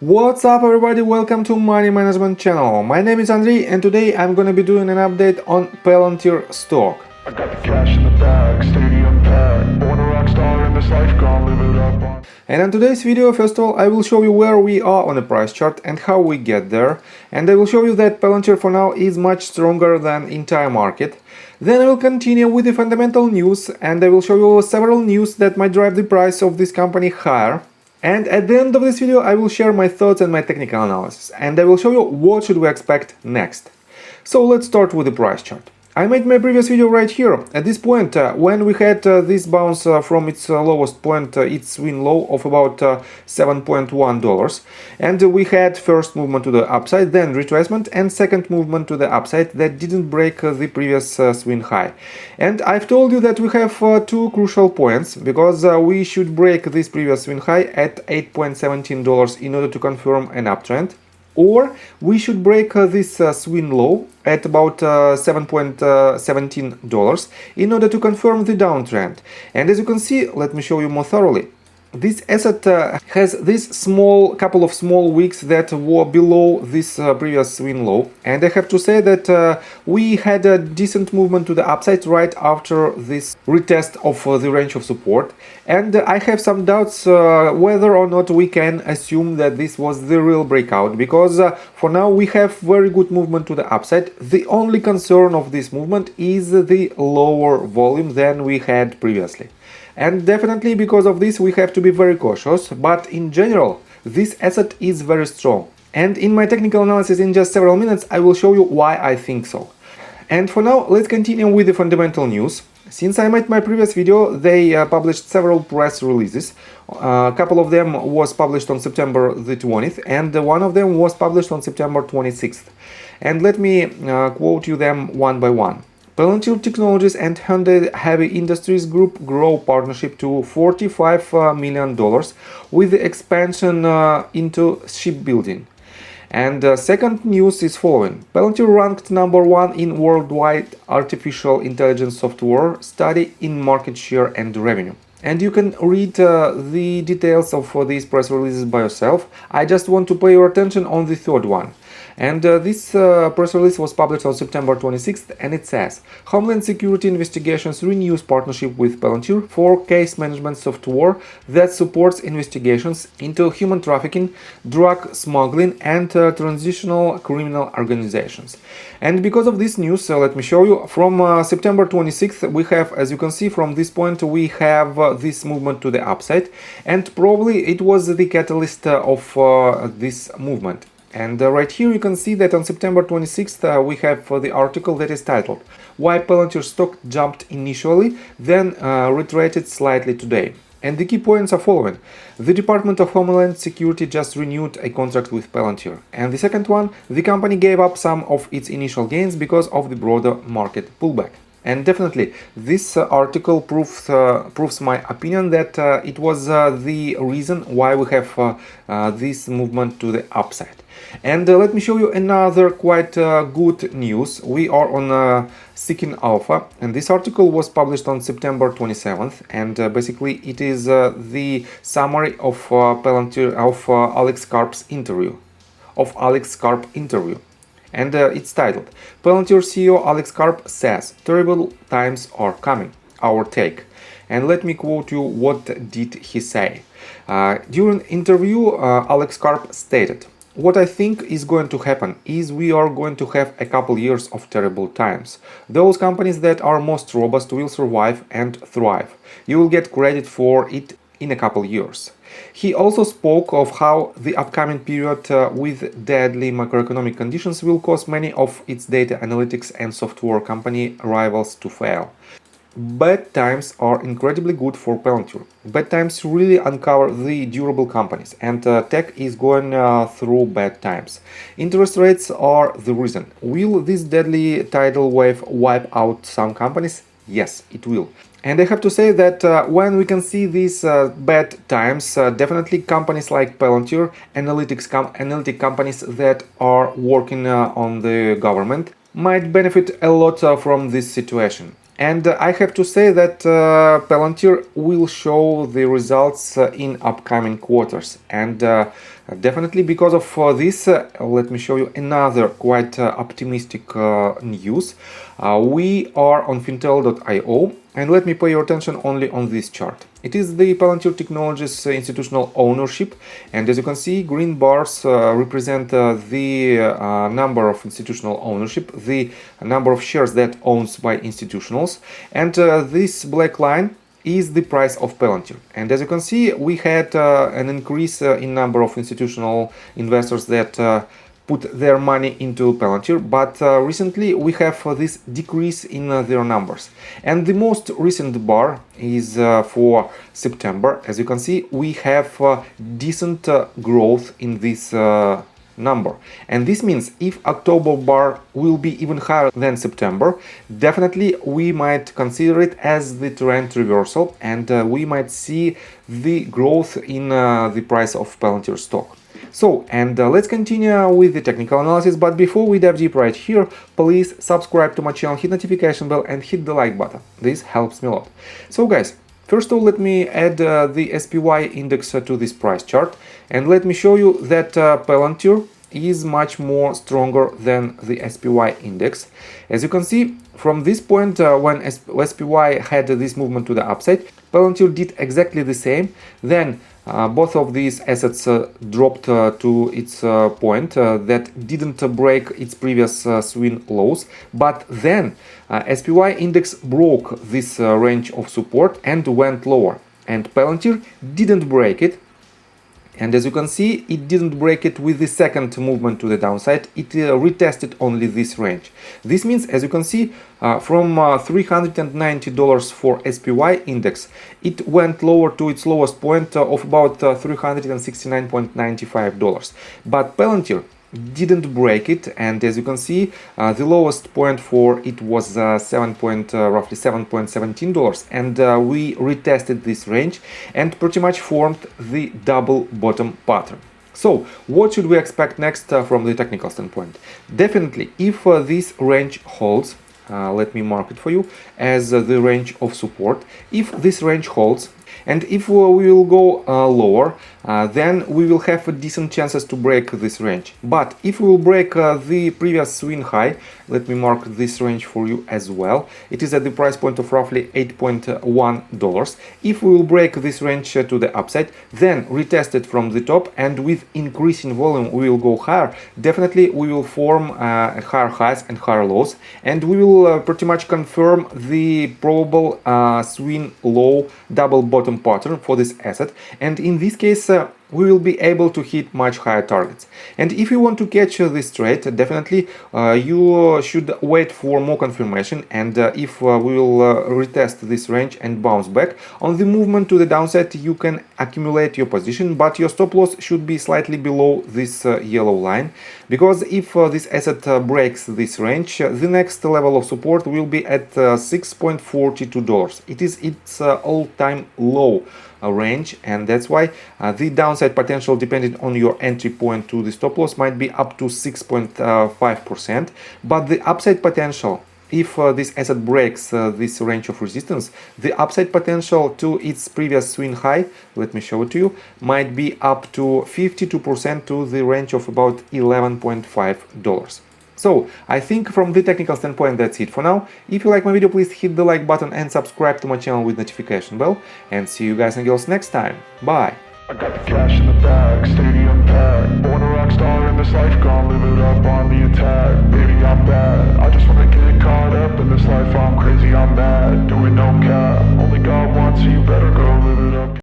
What's up everybody, welcome to Money Management channel. My name is Andrei and today I'm gonna be doing an update on Palantir stock. I got the cash in the bag, stadium packed, born a rock star in this life, gonna live it up on. And in today's video, first of all, I will show you where we are on the price chart and how we get there. And I will show you that Palantir for now is much stronger than entire market. Then I will continue with the fundamental news and I will show you several news that might drive the price of this company higher. And at the end of this video, I will share my thoughts and my technical analysis, and I will show you what should we expect next. So let's start with the price chart. I made my previous video right here. At this point, when we had this bounce from its lowest point, its swing low of about $7.1, and we had first movement to the upside, then retracement, and second movement to the upside that didn't break the previous swing high. And I've told you that we have two crucial points, because we should break this previous swing high at $8.17 in order to confirm an uptrend. Or we should break this swing low at about $7.17 in order to confirm the downtrend. And as you can see, let me show you more thoroughly. This asset has this couple of small wicks that were below this previous swing low, and I have to say that we had a decent movement to the upside right after this retest of the range of support, and I have some doubts whether or not we can assume that this was the real breakout, because for now we have very good movement to the upside. The only concern of this movement is the lower volume than we had previously. And definitely because of this we have to be very cautious, but in general this asset is very strong. And in my technical analysis in just several minutes I will show you why I think so. And for now let's continue with the fundamental news. Since I made my previous video, they published several press releases. A couple of them was published on September the 20th and one of them was published on September 26th. And let me quote you them one by one. Palantir Technologies and Hyundai Heavy Industries Group grow partnership to $45 million with the expansion into shipbuilding. And second news is following. Palantir ranked #1 in worldwide artificial intelligence software study in market share and revenue. And you can read the details of these press releases by yourself. I just want to pay your attention on the third one. And this press release was published on September 26th, and it says Homeland Security Investigations renews partnership with Palantir for case management software that supports investigations into human trafficking, drug smuggling and transitional criminal organizations. And because of this news, let me show you, from September 26th we have, as you can see from this point, we have this movement to the upside, and probably it was the catalyst of this movement. And right here you can see that on September 26th we have the article that is titled Why Palantir Stock Jumped Initially, then retraced slightly today. And the key points are following. The Department of Homeland Security just renewed a contract with Palantir. And the second one, the company gave up some of its initial gains because of the broader market pullback. And definitely this article proves my opinion that it was the reason why we have this movement to the upside. And let me show you another quite good news. We are on Seeking Alpha, and this article was published on September 27th, and basically it is the summary of Palantir, of Alex Karp's interview. And it's titled Palantir CEO Alex Karp says terrible times are coming, our take. And let me quote you what did he say. During interview, Alex Karp stated, "What I think is going to happen is we are going to have a couple years of terrible times. Those companies that are most robust will survive and thrive. You will get credit for it in a couple years." He also spoke of how the upcoming period with deadly macroeconomic conditions will cause many of its data analytics and software company rivals to fail. Bad times are incredibly good for Palantir. Bad times really uncover the durable companies, and tech is going through bad times. Interest rates are the reason. Will this deadly tidal wave wipe out some companies? Yes, it will. And I have to say that when we can see these bad times, definitely companies like Palantir, analytic companies that are working on the government, might benefit a lot from this situation. And I have to say that Palantir will show the results in upcoming quarters. And definitely because of this, let me show you another quite optimistic news. We are on fintel.io, and let me pay your attention only on this chart. It is the Palantir Technologies institutional ownership, and as you can see, green bars represent the number of institutional ownership, the number of shares that owns by institutionals, and this black line is the price of Palantir. And as you can see, we had an increase in number of institutional investors that put their money into Palantir, but recently we have this decrease in their numbers. And the most recent bar is for September. As you can see, we have decent growth in this number, and this means if October bar will be even higher than September, definitely we might consider it as the trend reversal, and we might see the growth in the price of Palantir stock. So, and let's continue with the technical analysis, but before we dive deep right here, please subscribe to my channel, hit notification bell and hit the like button. This helps me a lot. So guys, first of all, let me add the SPY index to this price chart, and let me show you that Palantir is much more stronger than the SPY index. As you can see, from this point when SPY had this movement to the upside, Palantir did exactly the same. Then both of these assets dropped to its point that didn't break its previous swing lows, but then SPY index broke this range of support and went lower, and Palantir didn't break it. And as you can see, it didn't break it with the second movement to the downside, it retested only this range. This means, as you can see, from $390 for SPY index, it went lower to its lowest point of about $369.95. But Palantir didn't break it, and as you can see, the lowest point for it was roughly $7.17, and we retested this range and pretty much formed the double bottom pattern. So what should we expect next from the technical standpoint? Definitely, if this range holds, let me mark it for you as the range of support. If this range holds, and if we will go lower, then we will have decent chances to break this range. But if we will break the previous swing high, let me mark this range for you as well. It is at the price point of roughly $8.1. If we will break this range to the upside, then retest it from the top, and with increasing volume we will go higher. Definitely we will form higher highs and higher lows, and we will pretty much confirm the probable swing low double bottom pattern for this asset, and in this case we will be able to hit much higher targets. And if you want to catch this trade, definitely you should wait for more confirmation, and if we will retest this range and bounce back on the movement to the downside, you can accumulate your position, but your stop loss should be slightly below this yellow line, because if this asset breaks this range, the next level of support will be at $6.42. It is its all-time low range, and that's why the downside potential, depending on your entry point to the stop loss, might be up to 6.5%, but the upside potential, if this asset breaks this range of resistance, the upside potential to its previous swing high, let me show it to you, might be up to 52% to the range of about $11.5. So, I think from the technical standpoint that's it for now. If you like my video, please hit the like button and subscribe to my channel with notification bell. And see you guys and girls next time. Bye! I got the cash in the bag, stadium packed.